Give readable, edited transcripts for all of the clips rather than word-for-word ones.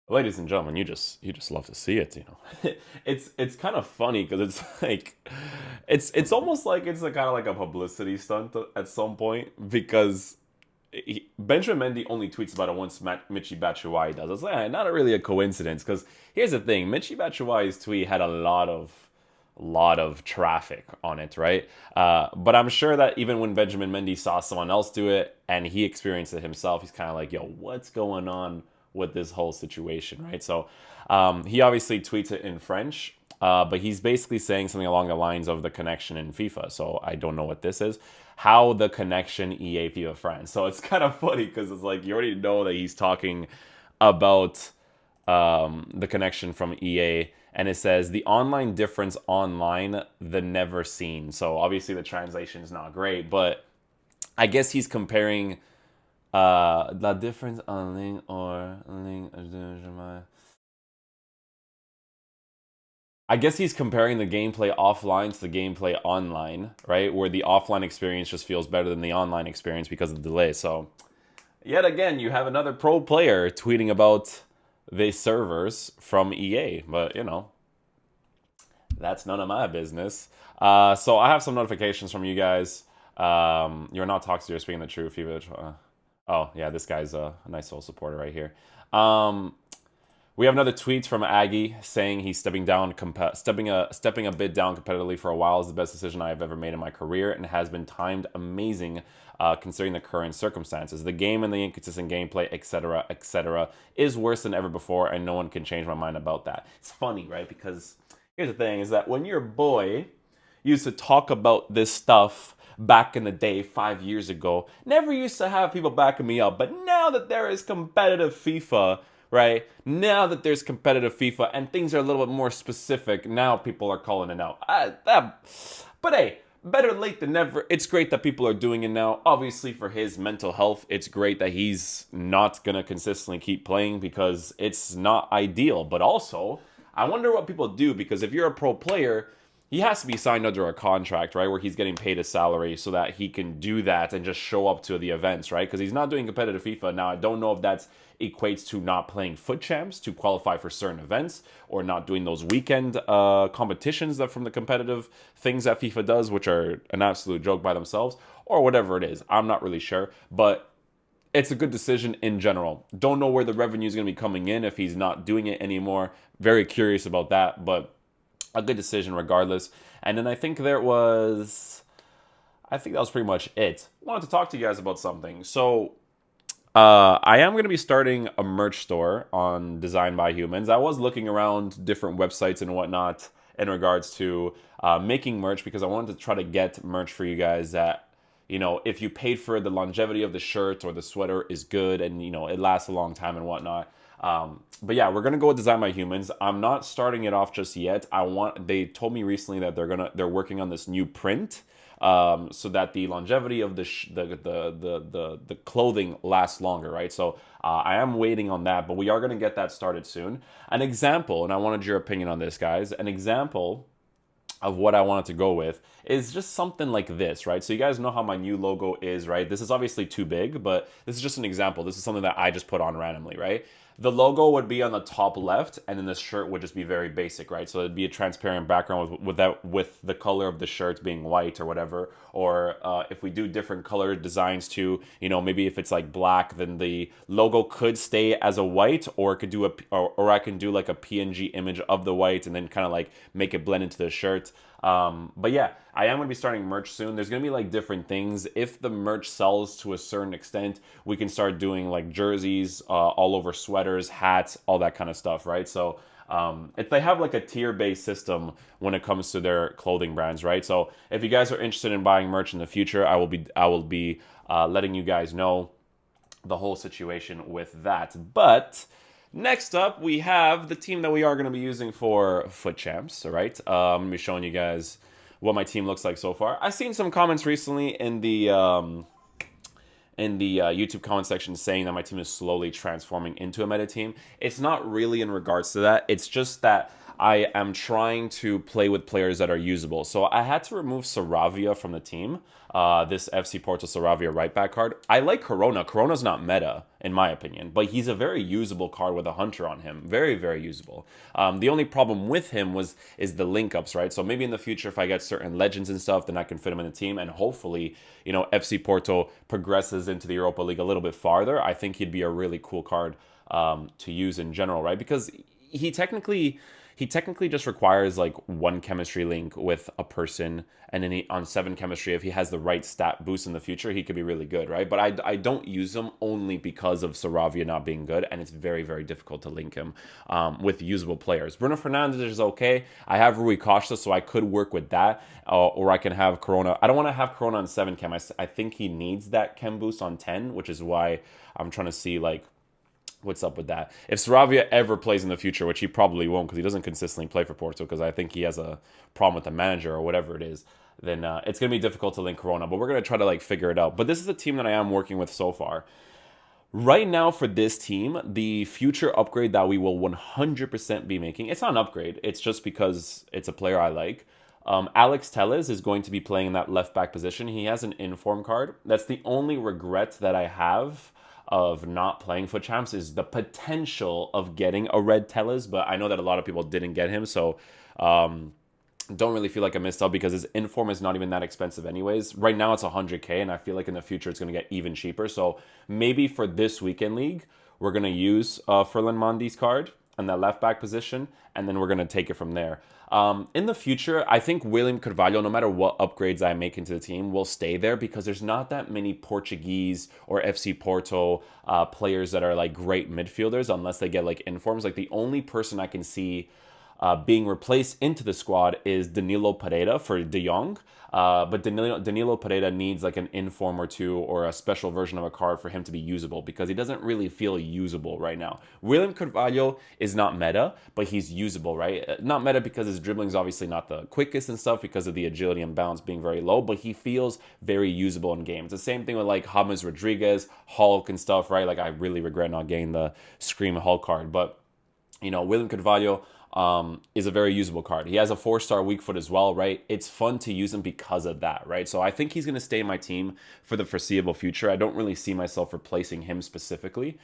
Ladies and gentlemen, you just love to see it, you know. It's kind of funny because it's like it's almost like it's a kind of like a publicity stunt at some point because Benjamin Mendy only tweets about it once Michi Batshuayi does. It's like not really a coincidence because here's the thing: Michi Batshuayi's tweet had a lot of traffic on it, right? But I'm sure that even when Benjamin Mendy saw someone else do it and he experienced it himself, he's kind of like, "Yo, what's going on with this whole situation?" Right? So he obviously tweets it in French. But he's basically saying something along the lines of the connection in FIFA. So I don't know what this is. How the connection EA FIFA France. So it's kind of funny because it's like you already know that he's talking about the connection from EA, and it says the online difference online, the never seen. So obviously the translation is not great, but I guess he's comparing la difference en ligne or ligne. I guess he's comparing the gameplay offline to the gameplay online, right? Where the offline experience just feels better than the online experience because of the delay. So yet again, you have another pro player tweeting about the servers from EA, but you know, that's none of my business. So I have some notifications from you guys. You're not toxic, you're speaking the truth. Oh, yeah, this guy's a nice little supporter right here. We have another tweet from Aggie saying he's stepping a bit down competitively for a while is the best decision I have ever made in my career and has been timed amazing considering the current circumstances. The game and the inconsistent gameplay, etc., etc., is worse than ever before, and no one can change my mind about that. It's funny, right? Because here's the thing: is that when your boy used to talk about this stuff back in the day 5 years ago, never used to have people backing me up, but now that there is competitive FIFA, right? Now that there's competitive FIFA and things are a little bit more specific, now people are calling it out. But hey, better late than never. It's great that people are doing it now. Obviously, for his mental health, it's great that he's not going to consistently keep playing because it's not ideal. But also, I wonder what people do because if you're a pro player, he has to be signed under a contract, right, where he's getting paid a salary so that he can do that and just show up to the events, right? Because he's not doing competitive FIFA. Now, I don't know if that equates to not playing foot champs to qualify for certain events or not doing those weekend competitions that from the competitive things that FIFA does, which are an absolute joke by themselves, or whatever it is. I'm not really sure, but it's a good decision in general. Don't know where the revenue is going to be coming in if he's not doing it anymore. Very curious about that, but a good decision regardless. And then I think I think that was pretty much it. I wanted to talk to you guys about something. So I am going to be starting a merch store on Design by Humans. I was looking around different websites and whatnot in regards to making merch because I wanted to try to get merch for you guys that, you know, if you paid for the longevity of the shirt or the sweater is good and, you know, it lasts a long time and whatnot. But yeah, we're gonna go with Design by Humans. I'm not starting it off just yet. They told me recently that they're working on this new print, so that the longevity of the clothing lasts longer, right? So I am waiting on that, but we are gonna get that started soon. An example, and I wanted your opinion on this, guys. An example of what I wanted to go with is just something like this, right? So you guys know how my new logo is, right? This is obviously too big, but this is just an example. This is something that I just put on randomly, right? The logo would be on the top left, and then the shirt would just be very basic, right? So it'd be a transparent background with the color of the shirt being white or whatever. Or if we do different color designs too, you know, maybe if it's like black, then the logo could stay as a white, or it could do or I can do like a PNG image of the white and then kind of like make it blend into the shirt. But yeah, I am going to be starting merch soon. There's going to be like different things. If the merch sells to a certain extent, we can start doing like jerseys, all over sweaters, hats, all that kind of stuff, right? So if they have like a tier-based system when it comes to their clothing brands, right? So if you guys are interested in buying merch in the future, I will be letting you guys know the whole situation with that. But next up, we have the team that we are going to be using for Foot Champs. All right, I'm going to be showing you guys what my team looks like so far. I've seen some comments recently in the YouTube comment section saying that my team is slowly transforming into a meta team. It's not really in regards to that. It's just that I am trying to play with players that are usable. So I had to remove Saravia from the team. This FC Porto Saravia right back card. I like Corona. Corona's not meta in my opinion. But he's a very usable card with a hunter on him. Very, very usable. The only problem with him is the link ups, right? So maybe in the future, if I get certain legends and stuff, then I can fit him in the team. And hopefully, FC Porto progresses into the Europa League a little bit farther. I think he'd be a really cool card to use in general, right? Because he technically just requires like one chemistry link with a person, and then on 7 chemistry, if he has the right stat boost in the future, he could be really good, right? But I don't use him only because of Saravia not being good, and it's very, very difficult to link him with usable players. Bruno Fernandes is okay. I have Rui Costa, so I could work with that, or I can have Corona. I don't want to have Corona on 7 chem. I think he needs that chem boost on 10, which is why I'm trying to see like what's up with that. If Saravia ever plays in the future, which he probably won't because he doesn't consistently play for Porto, because I think he has a problem with the manager or whatever it is, then it's going to be difficult to link Corona. But we're going to try to like figure it out. But this is the team that I am working with so far. Right now for this team, the future upgrade that we will 100% be making, it's not an upgrade. It's just because it's a player I like. Alex Telles is going to be playing in that left back position. He has an inform card. That's the only regret that I have of not playing FUT Champs, is the potential of getting a red Telles, but I know that a lot of people didn't get him, so don't really feel like I missed out because his inform is not even that expensive anyways. Right now it's 100k, and I feel like in the future it's going to get even cheaper. So maybe for this weekend league, we're going to use Ferland Mendy's card in that left back position, and then we're going to take it from there. In the future, I think William Carvalho, no matter what upgrades I make into the team, will stay there because there's not that many Portuguese or FC Porto players that are like great midfielders unless they get like informs. Like the only person I can see being replaced into the squad is Danilo Pereira for De Jong. But Danilo Pereira needs like an inform or two or a special version of a card for him to be usable because he doesn't really feel usable right now. William Carvalho is not meta, but he's usable, right? Not meta because his dribbling is obviously not the quickest and stuff because of the agility and balance being very low, but he feels very usable in games. The same thing with like James Rodriguez, Hulk and stuff, right? Like I really regret not getting the Scream Hulk card, but William Carvalho is a very usable card. He has a 4-star weak foot as well, right? It's fun to use him because of that, right? So I think he's going to stay in my team for the foreseeable future. I don't really see myself replacing him specifically.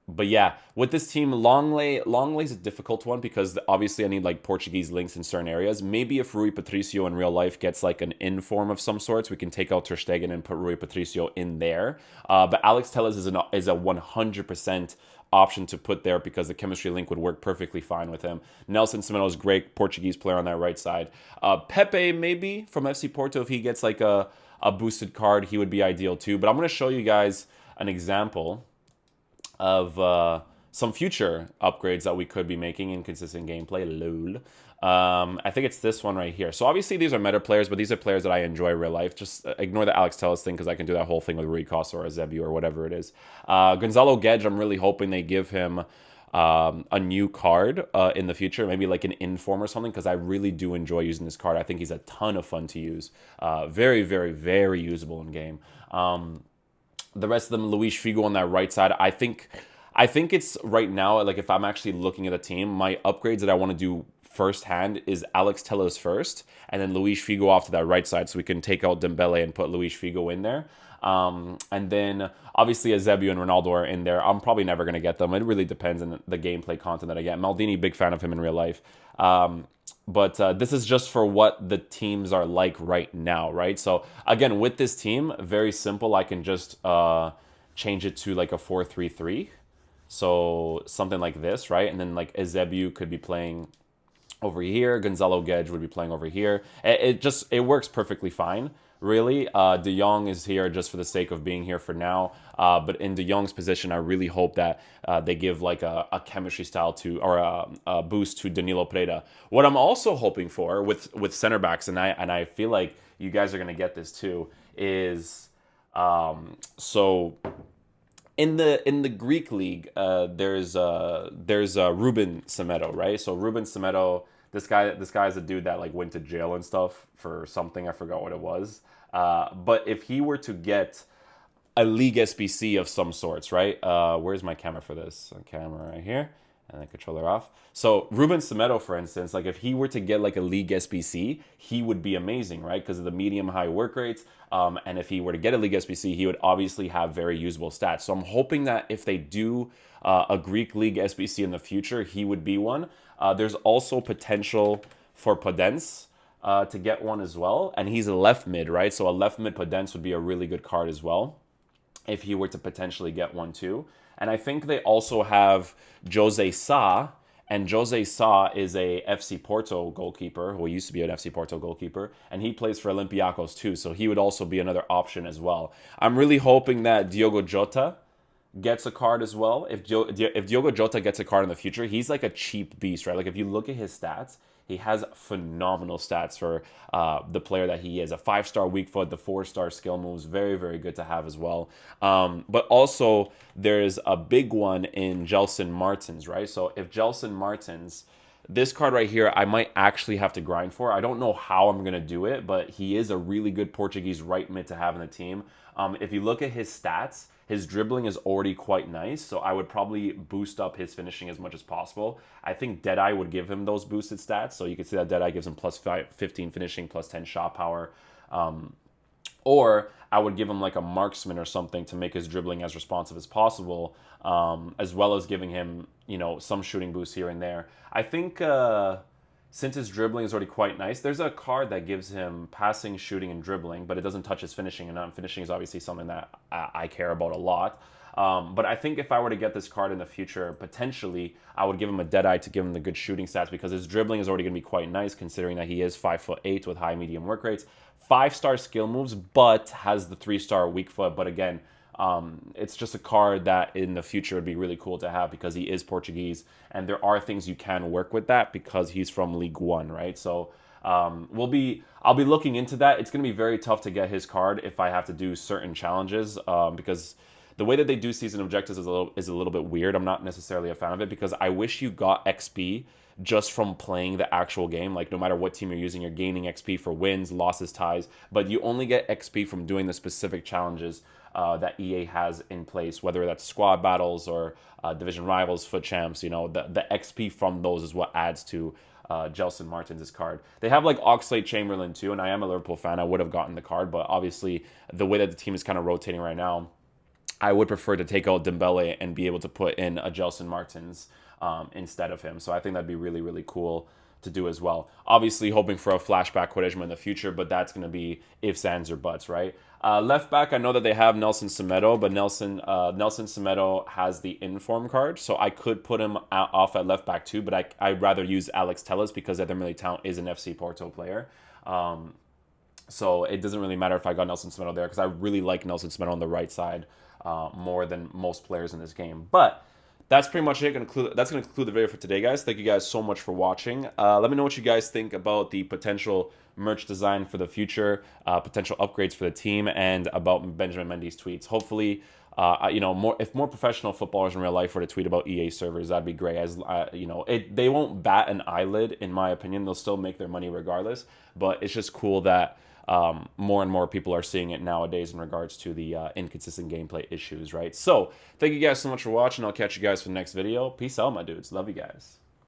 But yeah, with this team, Longlay's a difficult one because obviously I need like Portuguese links in certain areas. Maybe if Rui Patricio in real life gets like an inform of some sorts, we can take out Ter Stegen and put Rui Patricio in there. But Alex Telles is a 100% option to put there because the chemistry link would work perfectly fine with him. Nelson Semedo is great, Portuguese player on that right side. Pepe maybe from FC Porto, if he gets like a boosted card, he would be ideal too. But I'm going to show you guys an example of some future upgrades that we could be making in consistent gameplay. Lol. I think it's this one right here. So obviously these are meta players, but these are players that I enjoy in real life. Just ignore the Alex Telles thing because I can do that whole thing with Rui Costa or Eusebio or whatever it is. Gonzalo Guedes, I'm really hoping they give him a new card in the future, maybe like an inform or something, because I really do enjoy using this card. I think he's a ton of fun to use. Very, very, very usable in game. The rest of them, Luis Figo on that right side, I think it's right now, like if I'm actually looking at a team, my upgrades that I want to do firsthand is Alex Telles first, and then Luis Figo off to that right side, so we can take out Dembele and put Luis Figo in there. And then obviously Eusebio and Ronaldo are in there. I'm probably never going to get them. It really depends on the gameplay content that I get. Maldini, big fan of him in real life. But this is just for what the teams are like right now, right? So again, with this team, very simple. I can just change it to like a 4-3-3. So something like this, right? And then like Eusebio could be playing over here. Gonzalo Guedes would be playing over here. It works perfectly fine, really. De Jong is here just for the sake of being here for now. But in De Jong's position, I really hope that they give like a chemistry style to, or a boost to Danilo Pereira. What I'm also hoping for with center backs, and I feel like you guys are gonna get this too, is so. In the Greek league, there's Ruben Semedo, right? So Ruben Semedo, this guy's a dude that like went to jail and stuff for something, I forgot what it was. But if he were to get a league SBC of some sorts, right? Where's my camera for this? A camera right here. And the controller off. So Ruben Semedo, for instance, like if he were to get like a league SBC, he would be amazing, right? Because of the medium high work rates. And if he were to get a league SBC, he would obviously have very usable stats. So I'm hoping that if they do a Greek league SBC in the future, he would be one. There's also potential for Podence to get one as well. And he's a left mid, right? So a left mid Podence would be a really good card as well if he were to potentially get one too. And I think they also have Jose Sa, and Jose Sa is a FC Porto goalkeeper, who used to be an FC Porto goalkeeper, and he plays for Olympiacos too, so he would also be another option as well. I'm really hoping that Diogo Jota gets a card as well. If Diogo Jota gets a card in the future, he's like a cheap beast, right? Like if you look at his stats, he has phenomenal stats for the player that he is. A 5-star weak foot, the 4-star skill moves, very, very good to have as well. But also, there's a big one in Gelson Martins, right? So if Gelson Martins, this card right here, I might actually have to grind for. I don't know how I'm going to do it, but he is a really good Portuguese right mid to have in the team. If you look at his stats, his dribbling is already quite nice, so I would probably boost up his finishing as much as possible. I think Deadeye would give him those boosted stats, so you can see that Deadeye gives him plus 15 finishing, plus 10 shot power. Or I would give him like a marksman or something to make his dribbling as responsive as possible, as well as giving him, you know, some shooting boosts here and there. I think since his dribbling is already quite nice, there's a card that gives him passing, shooting, and dribbling, but it doesn't touch his finishing. And finishing is obviously something that I care about a lot. But I think if I were to get this card in the future, potentially, I would give him a Deadeye to give him the good shooting stats, because his dribbling is already going to be quite nice, considering that he is 5'8" with high medium work rates. 5-star skill moves, but has the 3-star weak foot. But again, it's just a card that in the future would be really cool to have, because he is Portuguese, and there are things you can work with that because he's from League One, right? So I'll be looking into that. It's going to be very tough to get his card if I have to do certain challenges, because the way that they do season objectives is a little bit weird. I'm not necessarily a fan of it, because I wish you got XP just from playing the actual game. Like no matter what team you're using, you're gaining XP for wins, losses, ties, but you only get XP from doing the specific challenges that EA has in place, whether that's squad battles or division rivals, foot champs. You know, the XP from those is what adds to Gelson Martins' card. They have like Oxlade-Chamberlain too, and I am a Liverpool fan. I would have gotten the card, but obviously the way that the team is kind of rotating right now, I would prefer to take out Dembele and be able to put in a Gelson Martins instead of him. So I think that'd be really, really cool to do as well. Obviously hoping for a flashback Quaresma in the future, but that's going to be ifs, ands, or buts, right? Left back, I know that they have Nelson Semedo, but Nelson Semedo has the inform card, so I could put him off at left back too, but I'd rather use Alex Telles, because Eder Militão is an FC Porto player. So it doesn't really matter if I got Nelson Semedo there, because I really like Nelson Semedo on the right side more than most players in this game. But that's pretty much it. That's going to conclude the video for today, guys. Thank you guys so much for watching. Let me know what you guys think about the potential merch design for the future, potential upgrades for the team, and about Benjamin Mendy's tweets. Hopefully, you know, if more professional footballers in real life were to tweet about EA servers, that'd be great. As you know, they won't bat an eyelid, in my opinion. They'll still make their money regardless. But it's just cool that more and more people are seeing it nowadays in regards to the inconsistent gameplay issues, right? So thank you guys so much for watching. I'll catch you guys for the next video. Peace out, my dudes. Love you guys.